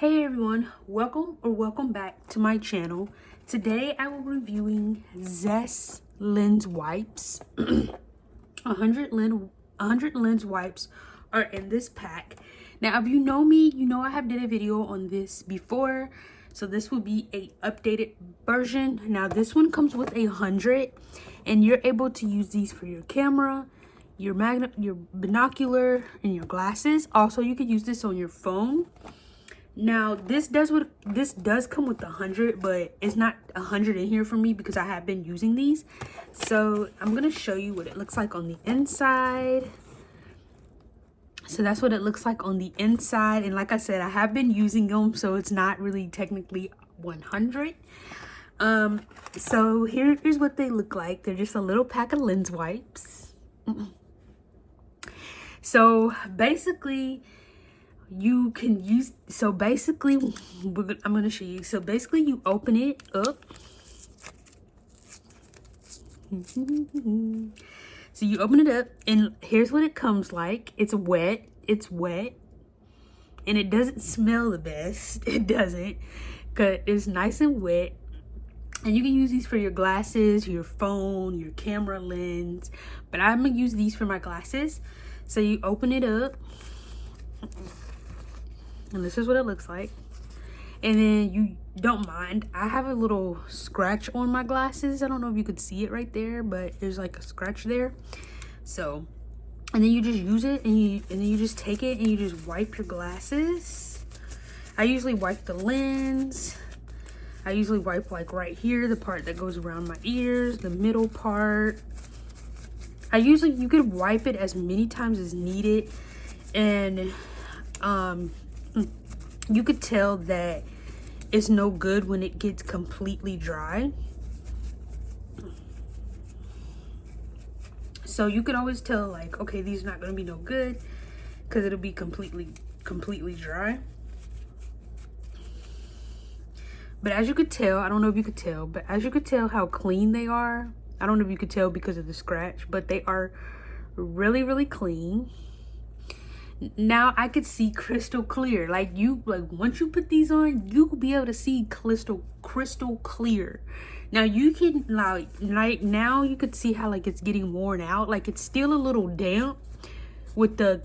Hey everyone, welcome back to my channel. Today I will be reviewing Zeiss Lens Wipes. 100 lens wipes are in this pack. Now if you know me, you know I have did a video on this before. So this will be a updated version. Now this one comes with 100 and you're able to use these for your camera, your binocular, and your glasses. Also you could use this on your phone. Now this does come with 100, but it's not 100 in here for me because I have been using these. So I'm gonna show you what it looks like on the inside. So that's what it looks like on the inside, and like I said, I have been using them, so it's not really technically 100. So here's what they look like. They're just a little pack of lens wipes. So basically you can use, I'm going to show you. So basically you open it up. So you open it up and here's what it comes like. It's wet, and it doesn't smell the best. It doesn't, because it's nice and wet. And you can use these for your glasses, your phone, your camera lens, but I'm gonna use these for my glasses. So you open it up and this is what it looks like. And then you don't mind, I have a little scratch on my glasses. I don't know if you could see it right there, but there's like a scratch there. So, and then you just use it, and then you just take it and you just wipe your glasses. I usually wipe the lens. I usually wipe like right here, the part that goes around my ears, the middle part. You could wipe it as many times as needed, and you could tell that it's no good when it gets completely dry. So you could always tell, like, okay, these are not going to be no good because it'll be completely dry. But as you could tell, I don't know if you could tell, but as you could tell how clean they are. I don't know if you could tell because of the scratch, but they are really clean. Now I could see crystal clear. Like once you put these on, you will be able to see crystal clear. Now you can like now you could see how like it's getting worn out. Like it's still a little damp with the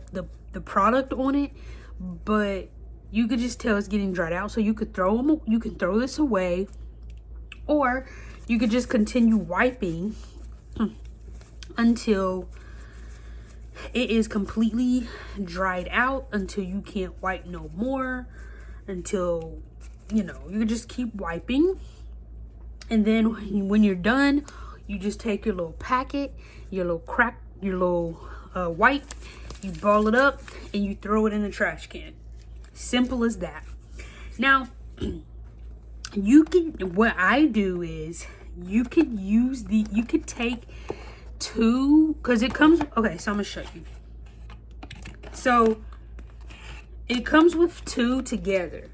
product on it, but you could just tell it's getting dried out. So you could throw this away, or you could just continue wiping until it is completely dried out, until you can't wipe no more, until you can just keep wiping. And then when you're done, you just take your little packet, your little wipe, you ball it up and you throw it in the trash can. Simple as that. Now what I do is you could take two, because it comes, okay, so I'm gonna show you. So it comes with two together.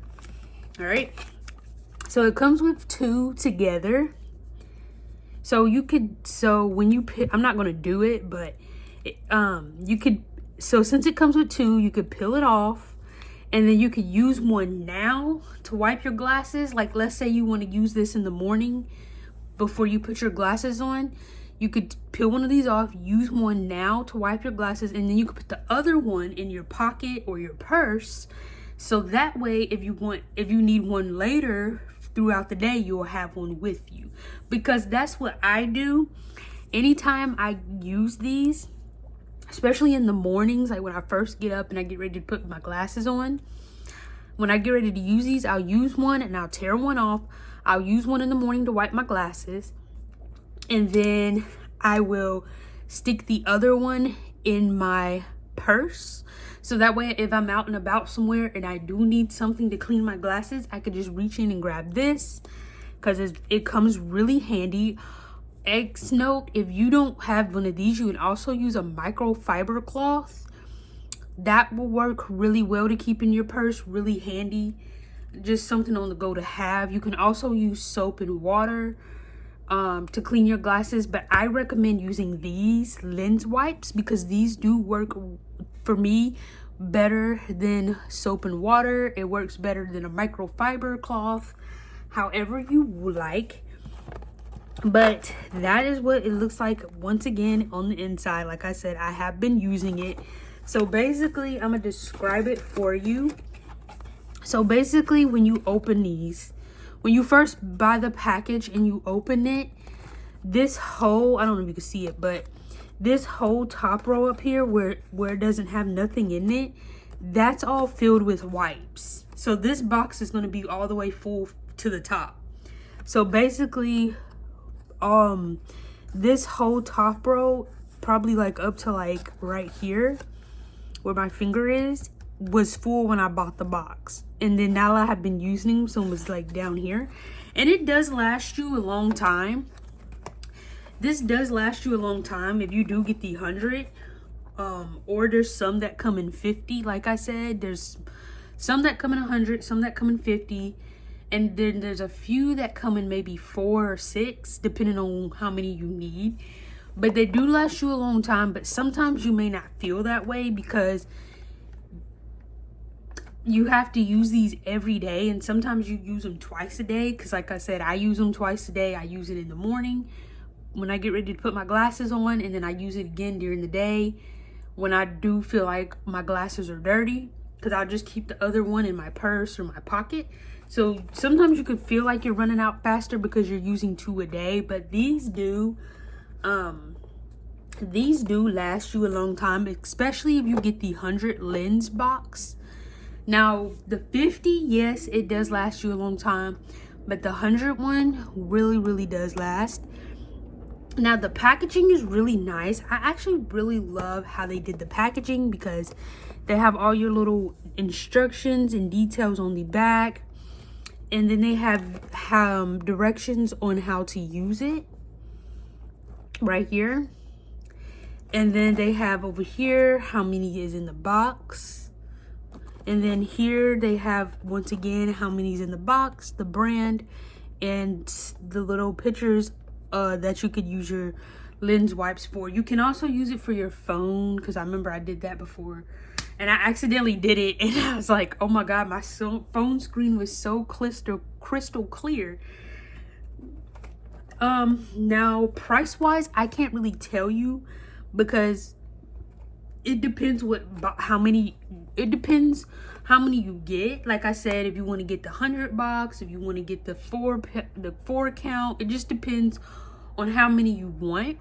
All right, so it comes with two together. So when you pick, I'm not gonna do it, but since it comes with two, you could peel it off, and then you could use one now to wipe your glasses. Like let's say you want to use this in the morning before you put your glasses on. You could peel one of these off, use one now to wipe your glasses, and then you could put the other one in your pocket or your purse. So that way, if you need one later throughout the day, you'll have one with you. Because that's what I do. Anytime I use these, especially in the mornings, like when I first get up and I get ready to put my glasses on, when I get ready to use these, I'll use one and I'll tear one off. I'll use one in the morning to wipe my glasses. And then I will stick the other one in my purse. So that way, if I'm out and about somewhere and I do need something to clean my glasses, I could just reach in and grab this, because it comes really handy. Note, if you don't have one of these, you can also use a microfiber cloth. That will work really well to keep in your purse, really handy. Just something on the go to have. You can also use soap and water to clean your glasses, but I recommend using these lens wipes because these do work for me better than soap and water. It works better than a microfiber cloth, however you like. But that is what it looks like once again on the inside. Like I said, I have been using it. So basically, I'm gonna describe it for you. So basically, when you open these, when you first buy the package and you open it, this whole, I don't know if you can see it, but this whole top row up here where it doesn't have nothing in it, that's all filled with wipes. So this box is going to be all the way full to the top. So basically, this whole top row, probably like up to like right here where my finger is, was full when I bought the box. And then now I have been using them, so it was like down here. And it does last you a long time. This does last you a long time if you do get the 100. Or there's some that come in 50. Like I said, there's some that come in 100, some that come in 50. And then there's a few that come in maybe 4 or 6, depending on how many you need. But they do last you a long time, but sometimes you may not feel that way because you have to use these every day, and sometimes you use them twice a day. Because like I said, I use them twice a day. I use it in the morning when I get ready to put my glasses on, and then I use it again during the day when I do feel like my glasses are dirty, because I'll just keep the other one in my purse or my pocket. So sometimes you could feel like you're running out faster because you're using 2 a day, but these do last you a long time, especially if you get the 100 lens box. Now the 50, yes, it does last you a long time, but the 100 one really does last. Now the packaging is really nice. I actually really love how they did the packaging because they have all your little instructions and details on the back, and then they have directions on how to use it right here. And then they have over here how many is in the box. And then here they have, once again, how many is in the box, the brand, and the little pictures that you could use your lens wipes for. You can also use it for your phone, because I remember I did that before. And I accidentally did it, and I was like, oh my God, my phone screen was so crystal clear. Now, price-wise, I can't really tell you, because it depends how many you get. Like I said, if you want to get the 100 box, if you want to get the 4 count, it just depends on how many you want.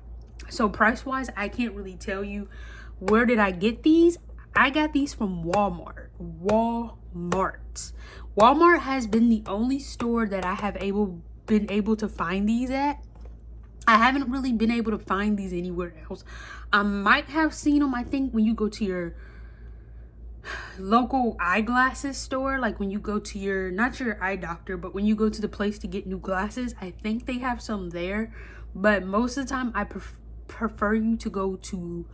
So price wise, I can't really tell you. Where did I get these? I got these from Walmart. Walmart has been the only store that I have been able to find these at. I haven't really been able to find these anywhere else. I might have seen them, I think, when you go to your local eyeglasses store, like when you go to your, not your eye doctor, but when you go to the place to get new glasses, I think they have some there. But most of the time, I prefer you to go to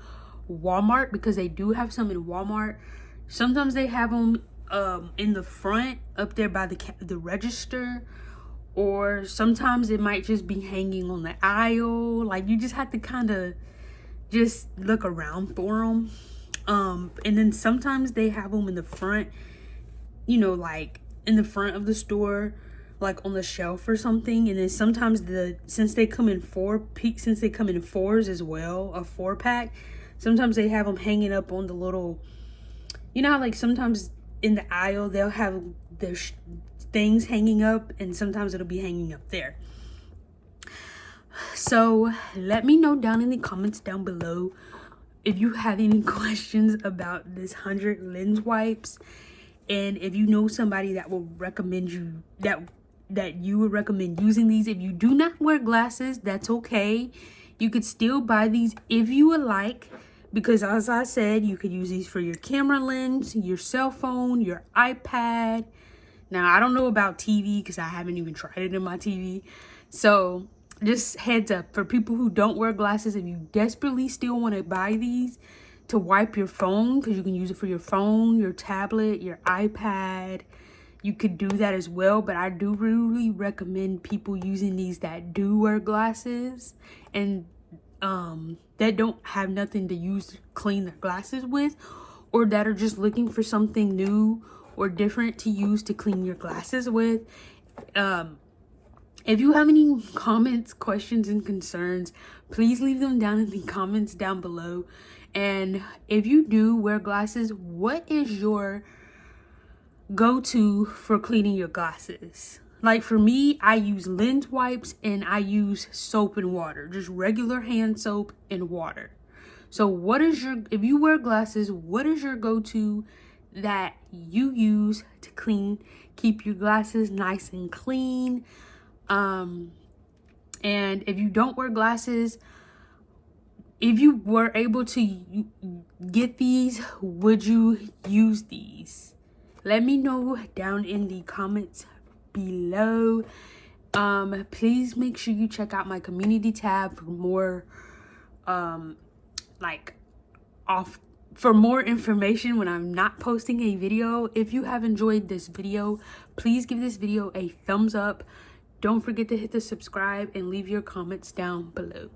Walmart, because they do have some in Walmart. Sometimes they have them in the front up there by the register, or sometimes it might just be hanging on the aisle. Like, you just have to kind of just look around for them. And then sometimes they have them in the front, you know, like in the front of the store, like on the shelf or something. And then sometimes since they come in 4s as well, a 4-pack, sometimes they have them hanging up on the little, you know how like sometimes in the aisle they'll have their things hanging up, and sometimes it'll be hanging up there. So let me know down in the comments down below if you have any questions about this 100 lens wipes, and if you know somebody that will recommend you that you would recommend using these. If you do not wear glasses, that's okay. You could still buy these if you would like, because as I said, you could use these for your camera lens, your cell phone, your iPad. Now, I don't know about TV because I haven't even tried it in my TV. So just heads up for people who don't wear glasses, if you desperately still want to buy these to wipe your phone, because you can use it for your phone, your tablet, your iPad, you could do that as well. But I do really recommend people using these that do wear glasses and that don't have nothing to use to clean their glasses with, or that are just looking for something new or different to use to clean your glasses with. If you have any comments, questions, and concerns, please leave them down in the comments down below. And if you do wear glasses, what is your go-to for cleaning your glasses? Like for me, I use lens wipes and I use soap and water, just regular hand soap and water. So what is your, if you wear glasses, what is your go-to that you use to keep your glasses nice and clean? And if you don't wear glasses, if you were able to get these, would you use these? Let me know down in the comments below. Please make sure you check out my community tab for more for more information when I'm not posting a video. If you have enjoyed this video, please give this video a thumbs up. Don't forget to hit the subscribe and leave your comments down below.